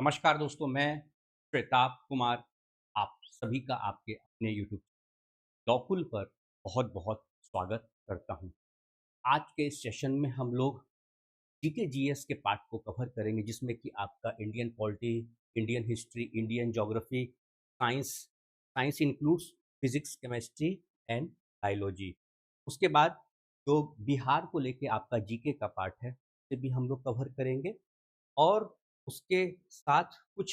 नमस्कार दोस्तों, मैं श्वेताब कुमार आप सभी का आपके अपने यूट्यूब डॉकुल पर बहुत-बहुत स्वागत करता हूँ। आज के इस सेशन में हम लोग जीके जीएस के पार्ट को कवर करेंगे जिसमें कि आपका Indian polity, Indian history, Indian geography, science, science includes physics, chemistry and biology. उसके बाद जो बिहार को लेके आपका जीके का पार्ट है, उसे भी हम लोग कवर करेंगे और उसके साथ कुछ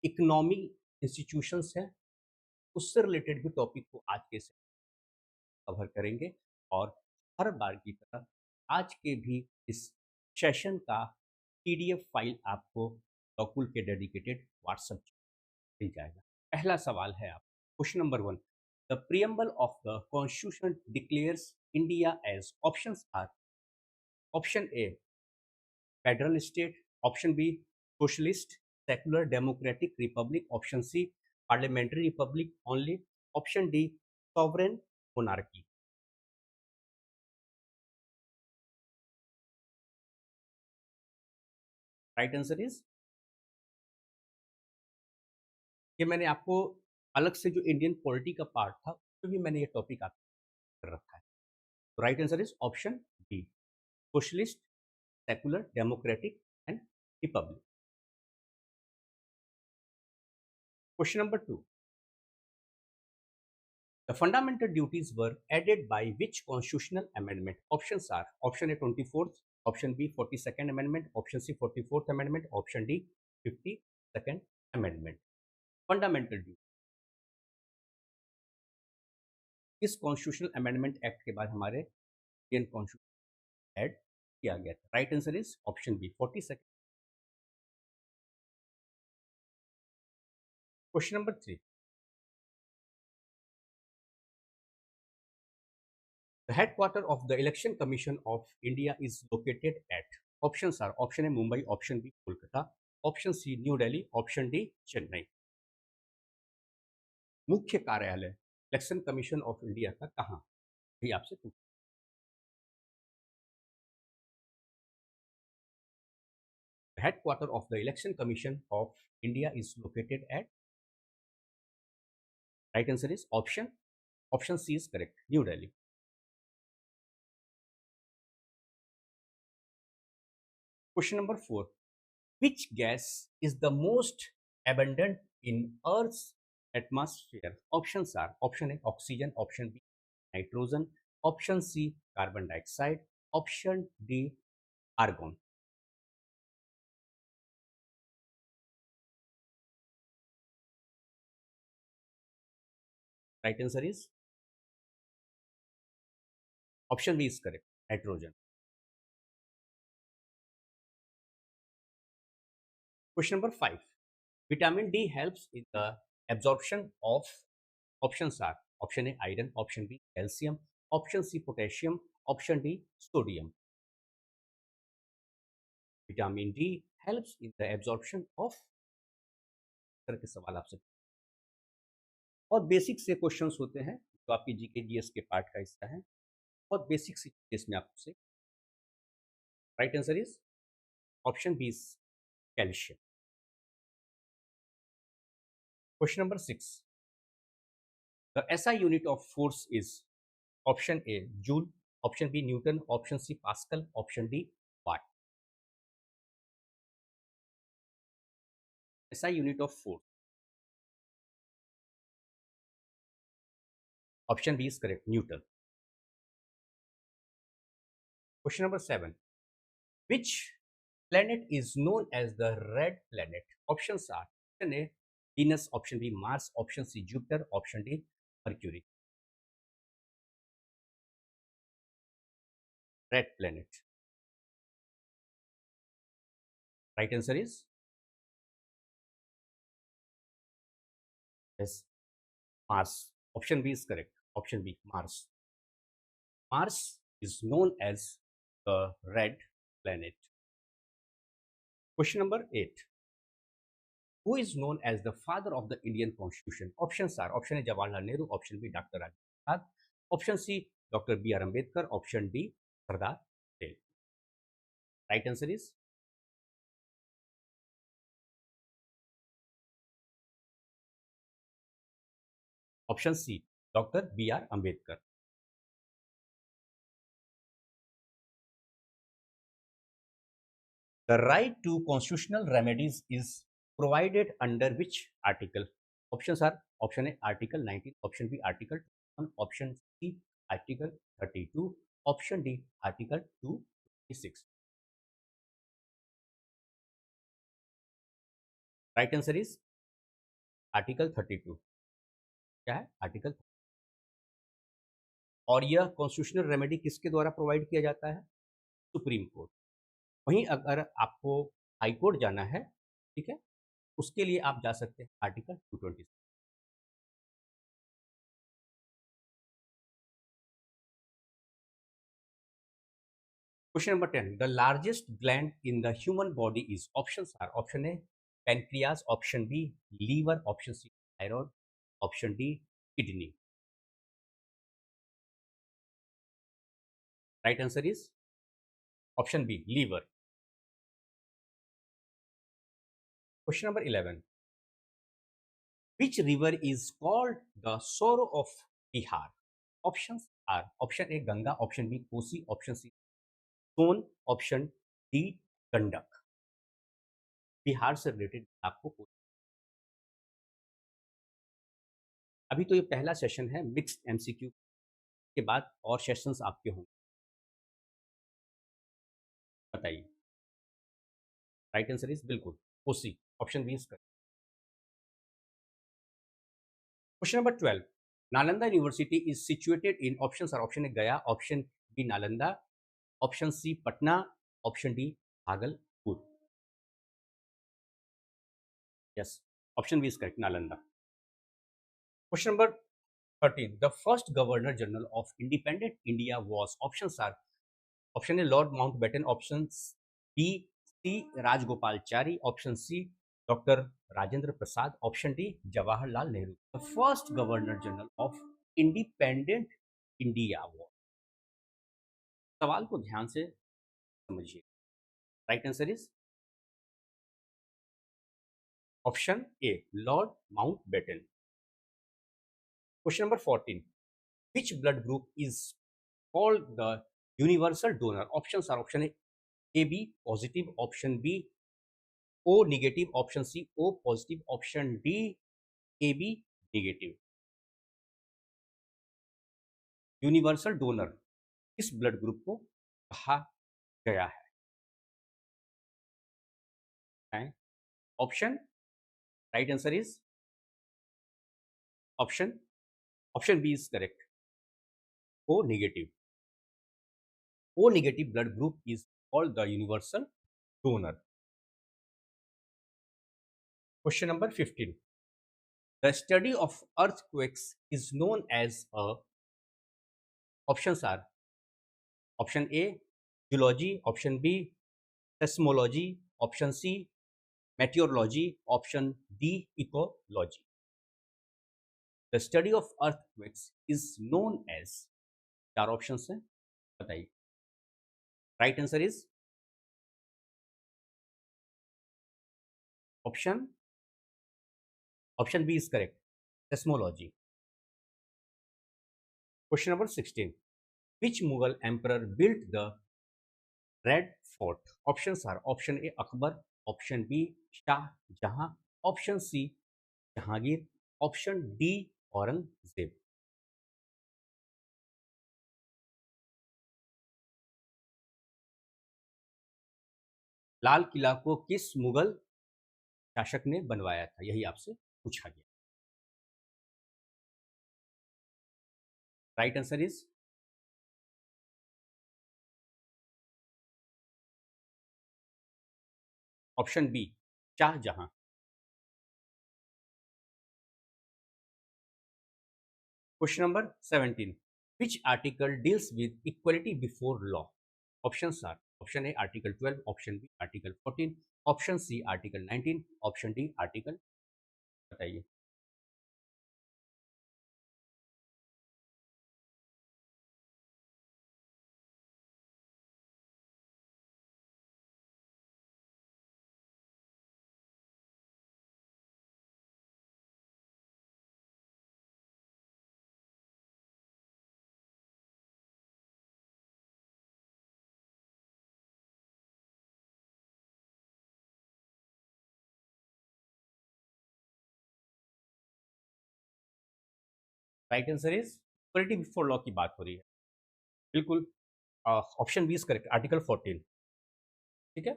इकोनॉमिक इंस्टीट्यूशंस हैं, उससे रिलेटेड भी टॉपिक को आज के कवर करेंगे और हर बार की तरह आज के भी इस सेशन का पीडीएफ फाइल आपको डॉकुल के डेडिकेटेड व्हाट्सएप मिल जाएगा। पहला सवाल है आप question number 1। The preamble of the constitution declares India as options are option A federal state, option B socialist secular democratic republic, option C parliamentary republic only, option D sovereign monarchy. Right answer is, ये मैंने आपको अलग से जो Indian polity का part था उसमें भी मैंने ये टॉपिक आपको कर रखा है। तो right answer is option D socialist secular democratic and Republic. Question number 2। The fundamental duties were added by which constitutional amendment? Options are option A 24th, option B 42nd amendment, option C 44th amendment, option D 52nd amendment. Fundamental duty इस constitutional amendment act के बाद हमारे Indian constitution add किया गया था। Right answer is option B 42nd। Question number 3। The headquarter of the Election Commission of India is located at options are option A Mumbai, option B Kolkata, option C New Delhi, option D Chennai। मुख्य कार्यालय election commission of India का कहाँ भी आपसे पूछ। Headquarter of the election commission of India is located at right answer is option C is correct New Delhi. Question number 4। Which gas is the most abundant in Earth's atmosphere? Options are option A oxygen, option B nitrogen, option C carbon dioxide, option D argon। Right answer is option B is correct nitrogen। Question number 5। Vitamin D helps in the absorption of options are option A iron, option B calcium, option C potassium, option D sodium। Vitamin D helps in the absorption of तरह के सवाल आपसे और basic से questions होते हैं जो आपकी जीके जीएस के पार्ट का हिस्सा है। और बेसिक सी चीज में आपसे right answer is option B is calcium. Question number 6। The SI unit of force is option A joule, option B newton, option C pascal, option D watt. SI unit of force option B is correct newton. Question number 7। Which planet is known as the red planet? Options are option A Venus, option B Mars, option C Jupiter, option D Mercury। Red planet right answer is yes Mars। Option B is correct, option B Mars। Mars is known as the red planet। Question number 8। Who is known as the father of the Indian Constitution? Options are option A Jawaharlal Nehru, option B Dr. Rajendra Prasad, option C Dr. B.R. Ambedkar, option D Sardar Patel। Right answer is option C doctor B R Ambedkar. The right to constitutional remedies is provided under which article? Option are, option A article 19, option B article 1, option C article 32, option D article 226। Right answer is article 32। क्या है article? और यह constitutional remedy किसके द्वारा provide किया जाता है? Supreme court. वहीं अगर आपको हाई कोर्ट जाना है, ठीक है, उसके लिए आप जा सकते हैं article 220। Question number 10, the largest gland in the human body is? Option are, option A pancreas, option B liver, option C thyroid, option D kidney. Right answer is option B liver. Question number 11, which river is called the sorrow of Bihar? Options are option A Ganga, option B Kosi, option C Son, option D Gandak. Bihar से related आपको अभी तो ये पहला session है mixed MCQ, के बाद और सेशंस आपके होंगे। बताइए। राइट आंसर इज बिल्कुल Kosi, option B is correct. Question number 12, Nalanda university is situated in? Option are, option A Gaya, option B Nalanda, option C Patna, option D Bhagalpur. Yes, option B is correct, Nalanda. Question number 13, the first governor general of independent India was? Options are, option A lord Mountbatten, option B C Rajagopalachari, option C doctor Rajendra Prasad, option D Jawaharlal Nehru. The first governor general of independent India was? सवाल को ध्यान से समझिए। Right answer is option A lord Mountbatten. Question number 14, which blood group is called the universal donor? Options are option A AB positive, option B O negative, option C O positive, option D AB negative। Universal donor किस blood group को कहा गया है? Option, right answer is option, option B is correct, O negative. O negative blood group is called the universal donor. Question number 15, the study of earthquakes is known as a? Options are, option A geology, option B seismology, option C meteorology, option D ecology. The study of earthquakes is known as? चार option है, बताइए। Right answer is option, option B is correct, seismology. Question number 16, which Mughal emperor built the red fort? Options are, option A Akbar, option B Shahjahan, option C Jahangir, option D Aurangzeb. Lal Qila को किस मुगल शासक ने बनवाया था, यही आपसे पूछा गया। Right answer is option B Shahjahan. Question number 17, which article deals with equality before law? Options are, option A article 12, option B article 14, option C article 19, option D article, बताइए। Right answer is equality before law की बात हो रही है, बिल्कुल। Option B is correct, article 14। ठीक है।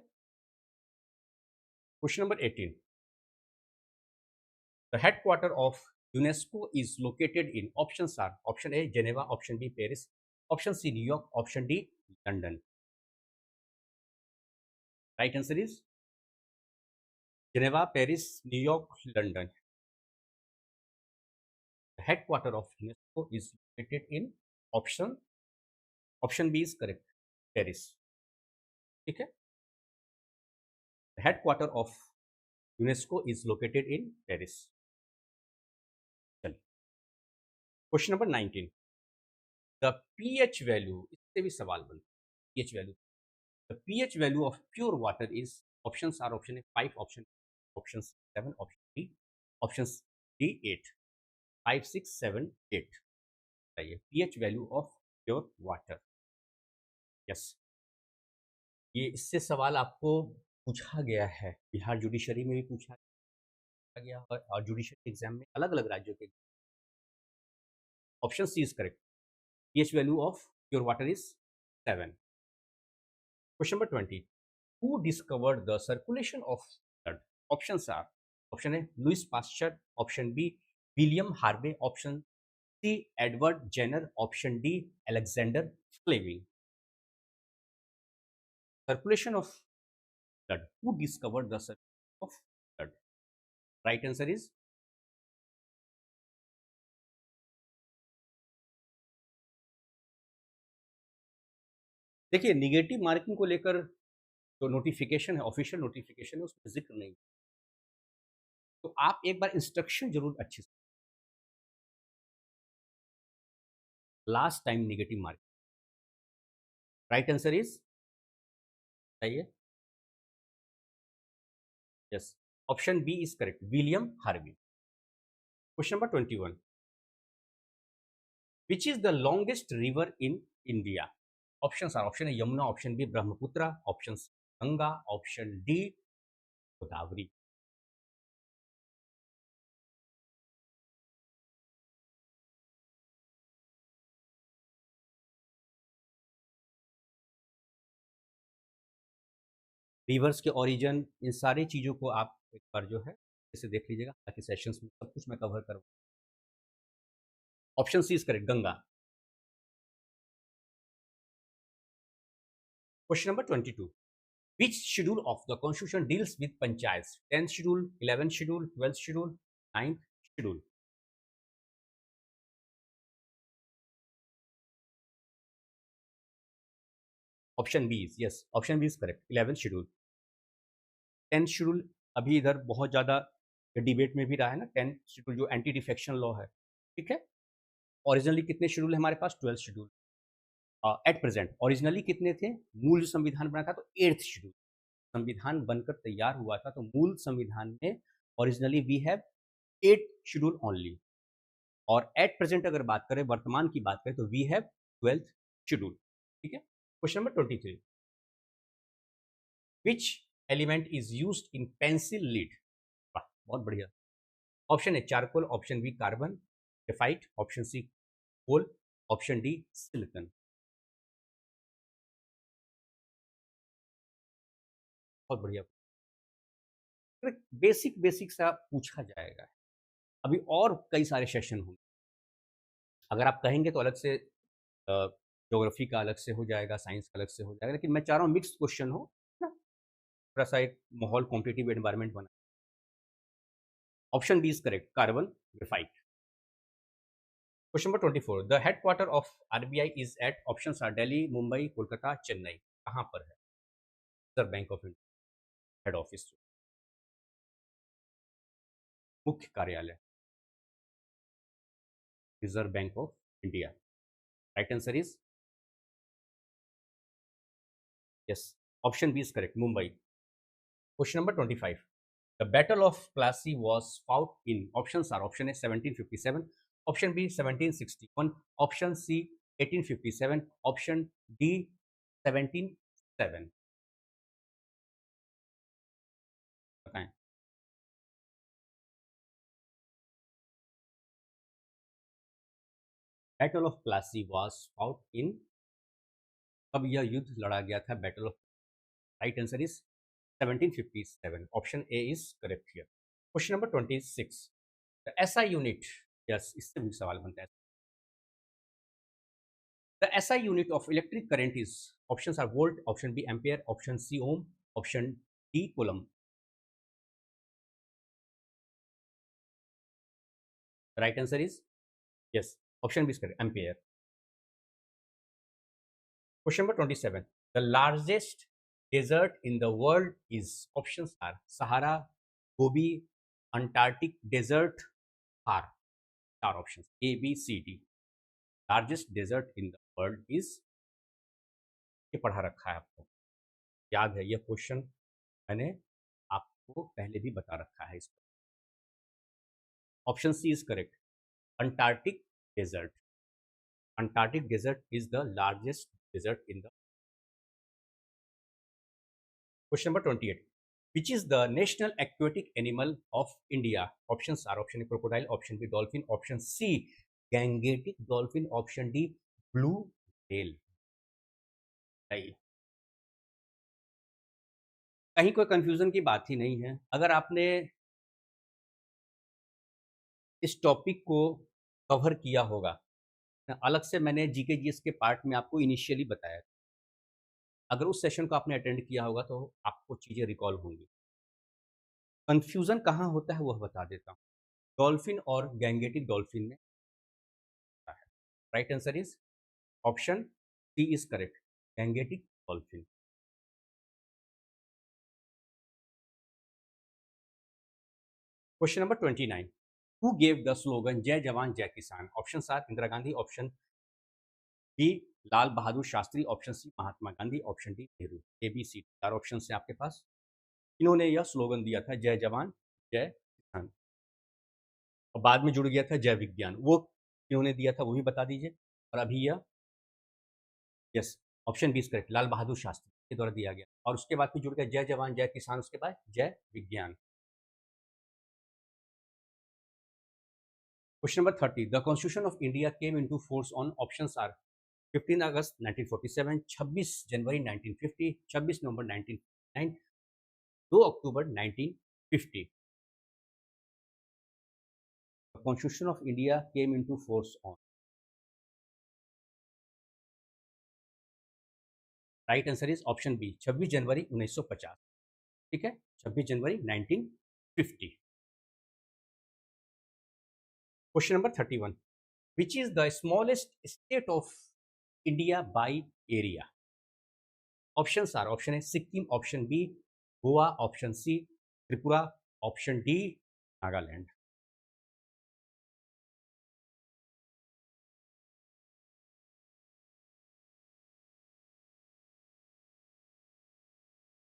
Question number 18, the headquarter of UNESCO is located in, options are, option A Geneva, option B Paris, option C New York, option D London. Right answer is Geneva, Paris, New York, London. The headquarter of UNESCO is located in option B is correct, Paris. ठीक है। The headquarter of UNESCO is located in Paris. चलिए, question number 19, the pH value, इससे भी सवाल बनता है, pH value, the pH value of pure water is, options are, option A 5, option 7, option D 8, 5 6 7 8। बताइए pH value of pure water. Yes, ये इससे सवाल आपको पूछा गया है, बिहार जुडिशरी में भी पूछा गया और जुडिशरी एग्जाम में अलग अलग राज्यों के। Option C is correct, pH value of pure water is 7। Question number 20, who discovered the circulation of blood, options are, option A Louis Pasteur, option B William Harvey, option C Edward Jenner, option D Alexander Fleming. Circulation of blood, who discovered the circulation of blood. Right answer is, देखिए negative marking को लेकर जो notification है, official notification है, उसमें जिक्र नहीं। तो आप एक बार इंस्ट्रक्शन जरूर अच्छे से, last time negative marking. Right answer is, बताइए। Yes, option B is correct, William Harvey. Question number 21, which is the longest river in India. Option are, option A Yamuna, option B Brahmaputra, option C Ganga, option D Godavari. Rivers के origin, इन सारी चीज़ों को आप एक बार जो है इसे देख लीजिएगा, ताकि सेशंस में सब कुछ मैं कवर करूँ। Option C is correct, Ganga. Question number 22, which schedule of the constitution deals with panchayats, 10th schedule, 11th schedule, 12th schedule, 9th schedule। Option B is, yes, option B is correct, 11th schedule. 10th schedule अभी इधर बहुत ज़्यादा debate में भी रहा है ना, 10th schedule जो एंटी डिफेक्शन लॉ है। ठीक है। ओरिजिनली कितने शेड्यूल है हमारे पास, 12th schedule. At present originally कितने थे, मूल जो संविधान बना था तो 8th शेड्यूल, संविधान बनकर तैयार हुआ था तो मूल संविधान में originally we have 8 schedule only. और एट प्रेजेंट अगर बात करें, वर्तमान की बात करें, तो वी हैव 12th शेड्यूल। ठीक है। Question number 23, which element is used in pencil lead. वाह, बहुत बढ़िया। Option A charcoal, option B carbon graphite, option C coal, option D silicon. बहुत बढ़िया। बेसिक बेसिक सा पूछा जाएगा। अभी और कई सारे सेशन होंगे, अगर आप कहेंगे तो अलग से ज्योग्राफी का अलग से हो जाएगा, साइंस का अलग से हो जाएगा, लेकिन मैं चाह रहा हूँ मिक्स क्वेश्चन हो ना, थोड़ा सा एक माहौल कॉम्पिटिटिव एनवायरनमेंट बना। Option B is correct, carbon graphite. Question number 24, the headquarter of RBI is at, options are Delhi, Mumbai, Kolkata, Chennai. कहाँ पर है reserve bank of India head office, मुख्य कार्यालय, reserve bank of India. Right answer is, yes, option B is correct, Mumbai. Question number 25, the battle of Plassey was fought in, options are, option A 1757, option B 1761, option C 1857, option D 177। बताएं। Battle of Plassey was fought in, कब यह युद्ध लड़ा गया था? Battle of, right answer is 1757. Option A is correct here. Question number 26. The SI unit, yes इससे भी सवाल बनता है. The SI unit of electric current is, options are volt, option B ampere, option C ohm, option D coulomb. Right answer is yes, option B is correct, ampere. Question number 27. The largest desert in the world is, options are Sahara, Gobi, Antarctic Desert, Thar. Four options A, B, C, D. Largest desert in the world is, ये पढ़ा रखा है आपको, याद है ये question, मैंने आपको पहले भी बता रखा है इसको. Option C is correct, Antarctic desert. Antarctic desert is the largest desert in the. Question number 28. Which is the national aquatic animal of India? Options are option A crocodile, option B dolphin, option C gangetic dolphin, option D blue whale. कहीं कोई confusion की बात ही नहीं है. अगर आपने इस topic को कवर किया होगा, अलग से मैंने जीके जीएस के पार्ट में आपको इनिशियली बताया, अगर उस सेशन को आपने अटेंड किया होगा तो आपको चीज़ें रिकॉल होंगी. कंफ्यूजन कहाँ होता है वह बता देता हूँ. डॉल्फिन और गैंगेटिक डॉल्फिन में होता है. Right answer is option C is correct, Gangetic dolphin. Question number 29. Who gave the slogan Jai Jawan Jai Kisan? Option are Indira Gandhi, option B Lal Bahadur Shastri, option C Mahatma Gandhi, option D Nehru. A B C चार ऑप्शन है आपके पास. इन्होंने यह स्लोगन दिया था जय जवान जय किसान, और बाद में जुड़ गया था जय विज्ञान. वो इन्होंने दिया था वो भी बता दीजिए. और अभी यह, yes option B is correct, Lal Bahadur Shastri के द्वारा दिया गया, और उसके बाद फिर जुड़ गया जय जवान जय किसान, उसके बाद Jai Vigyan. Question number 30. The constitution of India came into force on, options are 15 August 1947, 26 January 1950, 26 November 1949, 2 October 1950. The constitution of India came into force on, right answer is option B 26 January 1950. ठीक है, 26 January 1950. Question number 31. Which is the smallest state of India by area? Options are option A Sikkim, option B Goa, option C Tripura, option D Nagaland.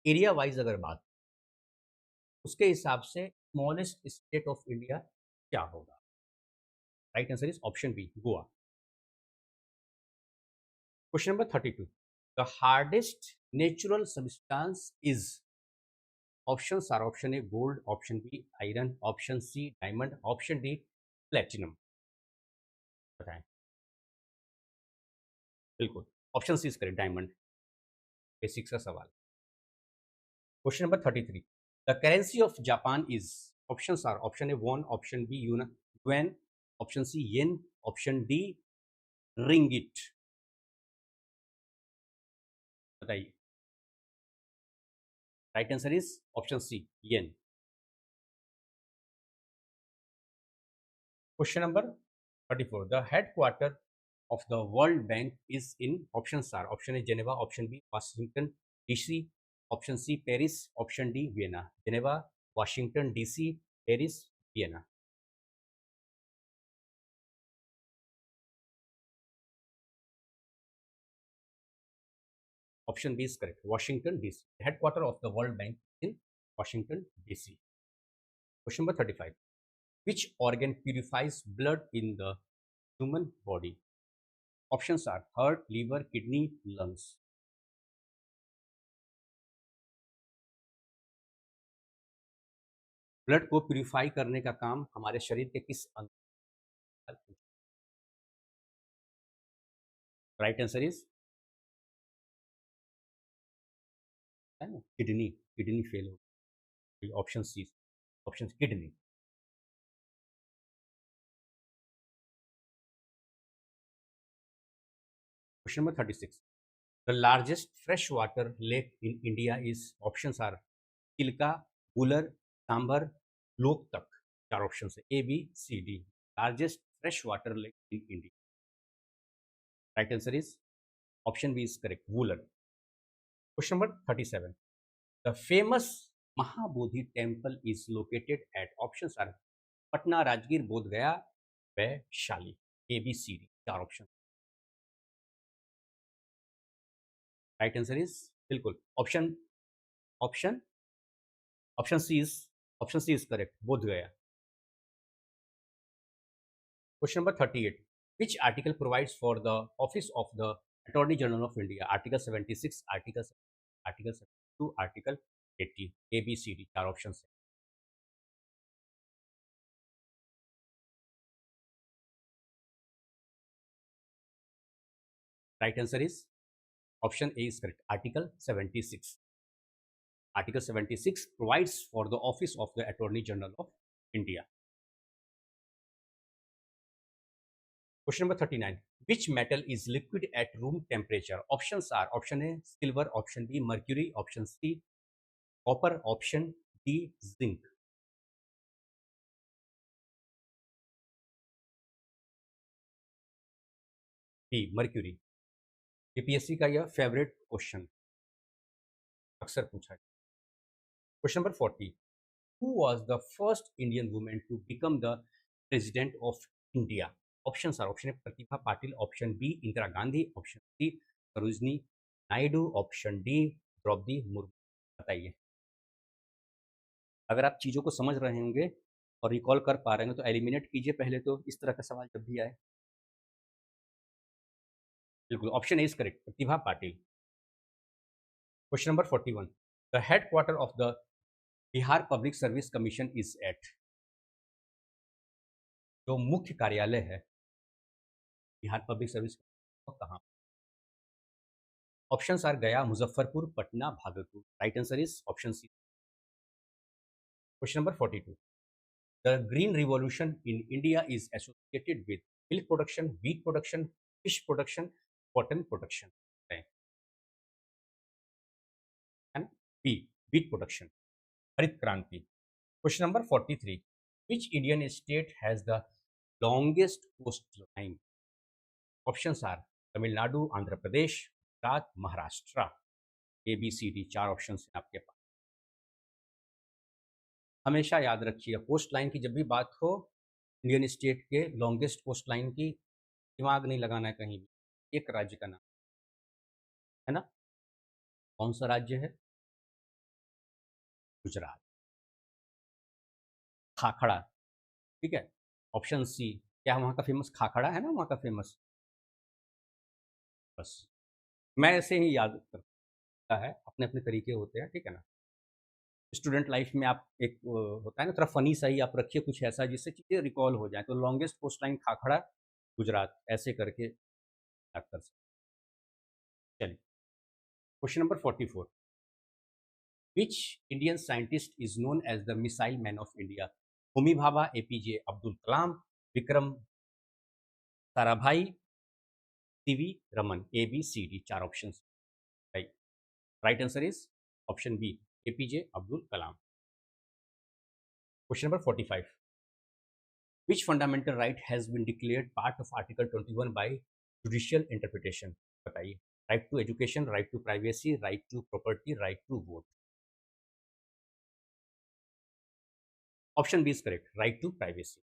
Area wise अगर बात, उसके हिसाब से smallest state of India क्या होगा? Right answer is option B Goa. Question number 32. The hardest natural substance is, options are option A gold, option B iron, option C diamond, option D platinum. बताएं. बिल्कुल, option C is correct, diamond. Basics का सवाल. Question number 33. The currency of Japan is, options are option A won, option B yuan, option C yen, option D ringgit. बताइए. Right answer is option C yen. Question number 34. The headquarter of the World Bank is in, options are option A Geneva, option B Washington DC, option C Paris, option D Vienna. Geneva, Washington DC, Paris, Vienna. Option B is correct, Washington DC. Headquarter of the World Bank in Washington DC. Question number 35. Which organ purifies blood in the human body? Options are heart, liver, kidney, lungs. Blood को purify करने का काम हमारे शरीर के किस अंग? Right answer is, है ना, किडनी, किडनी फेल हो गई, option C, option kidney. Question number 36, the largest fresh water lake in India is, options are Chilka, Wular, Sambhar, Loktak. चार ऑप्शन है, A B C D. Largest fresh water lake in India, right answer is, option B is correct, Wular. Question number 37, the famous Mahabodhi temple is located at, options are Patna, Rajgir, Bodh Gaya, Vaishali. A B C D, चार option. Right answer is, बिल्कुल, option, option, option C is, option C is correct, Bodh Gaya. Question number 38, which article provides for the office of the attorney general of India, article 76, article 72, article 80। A B C D, चार option है। Right answer is, option A is correct, article 76। Article 76 provides for the office of the attorney general of India। Question number 39, which metal is liquid at room temperature, options are, option A silver, option B mercury, option C copper, option D zinc. B mercury. UPSC का यह favourite question, अक्सर पूछा है। Question number 40, who was the first Indian women to become the president of India, options are, option A Pratibha Patil, option B Indira Gandhi, option C Sarojini Naidu, option D Draupadi Murmu. बताइए, अगर आप चीज़ों को समझ रहे होंगे और रिकॉल कर पा रहे हैं तो एलिमिनेट कीजिए पहले, तो इस तरह का सवाल जब भी आए। बिल्कुल, option A is correct, Pratibha Patil. Question number 41, the headquarter of the Bihar public service commission is at, जो मुख्य कार्यालय है बिहार पब्लिक सर्विस कहाँ। Options are Gaya, Muzaffarpur, Patna, Bhagalpur. Right answer is option C. Question number 42, the green revolution in India is associated with milk production, wheat production, fish production, cotton production. And B wheat production, हरित क्रांति। Question number 43, which Indian state has the longest coast line, options are Tamil Nadu, Andhra Pradesh, Gujarat, Maharashtra. A B C D, चार option हैं आपके पास। हमेशा याद रखिए, coast line की जब भी बात हो, इंडियन स्टेट के लॉन्गेस्ट कोस्ट लाइन की दिमाग नहीं लगाना है कहीं भी, एक राज्य का नाम, है ना, कौन सा राज्य है, गुजरात। खाखड़ा, ठीक है, ऑप्शन सी, क्या वहाँ का फेमस खाखड़ा है ना, वहाँ का फेमस, बस मैं ऐसे ही याद करता है, अपने अपने तरीके होते हैं, ठीक है ना। स्टूडेंट लाइफ में आप एक होता है ना, थोड़ा फनी सा ही आप रखिए कुछ ऐसा जिससे चीज़ें रिकॉल हो जाए, तो लॉन्गेस्ट कोस्ट लाइन खाखड़ा, गुजरात, ऐसे करके याद कर सकते। चलिए, question number 44, which Indian scientist is known as the missile man of India, Homi Bhabha, APJ Abdul Kalam, Vikram Sarabhai, CV Raman. A B C D, चार option. Right, right answer is option B, APJ Abdul Kalam. Question number 45, which fundamental right has been declared part of article 21 by judicial interpretation, बताइए, right to education, right to privacy, right to property, right to vote। Option B is correct, right to privacy।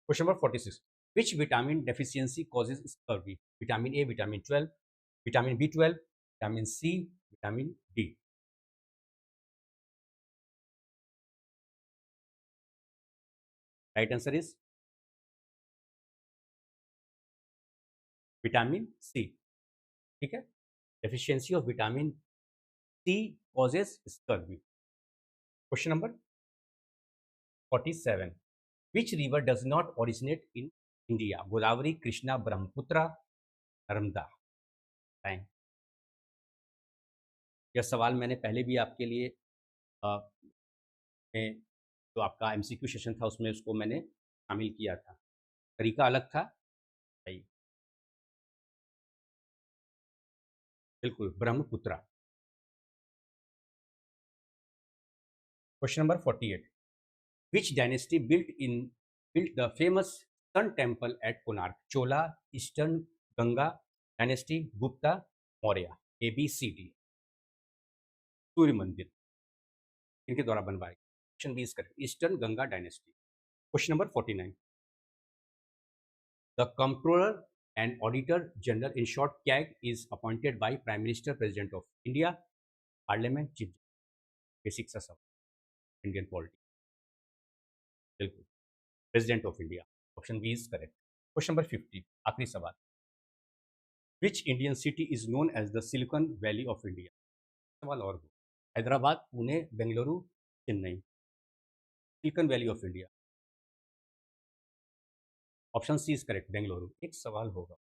Question number 46, which vitamin deficiency causes scurvy, vitamin A, vitamin 12, vitamin B12, vitamin C, vitamin D. Right answer is vitamin C, ठीक है, deficiency of vitamin C causes scurvy। Question number 47, which river does not originate in India, Godavari, Krishna, Brahmaputra, Narmada. Thank यह सवाल मैंने पहले भी आपके लिए में जो आपका एमसीक्यू सेशन था उसमें उसको मैंने शामिल किया था। तरीका अलग था। सही। बिल्कुल, Brahmaputra. Question number 48। Which dynasty built the famous Sun Temple at Konark? Chola, Eastern, Ganga dynasty, Gupta, Maurya. A B C D। सूर्य मंदिर इनके द्वारा बनवाए। Option B is correct, eastern Ganga dynasty. Question number 49। The controller and auditor general in short CAG is appointed by prime minister president of India, parliament, chief. Basic सा सब Indian polity. बिल्कुल, president of India. Option B is correct. Question number 50, आखिरी सवाल। Which Indian city is known as the silicon valley of India? सवाल और हो। Hyderabad, Pune, Bengaluru, Chennai. Silicon valley of India. Option C is correct, Bengaluru. एक सवाल होगा।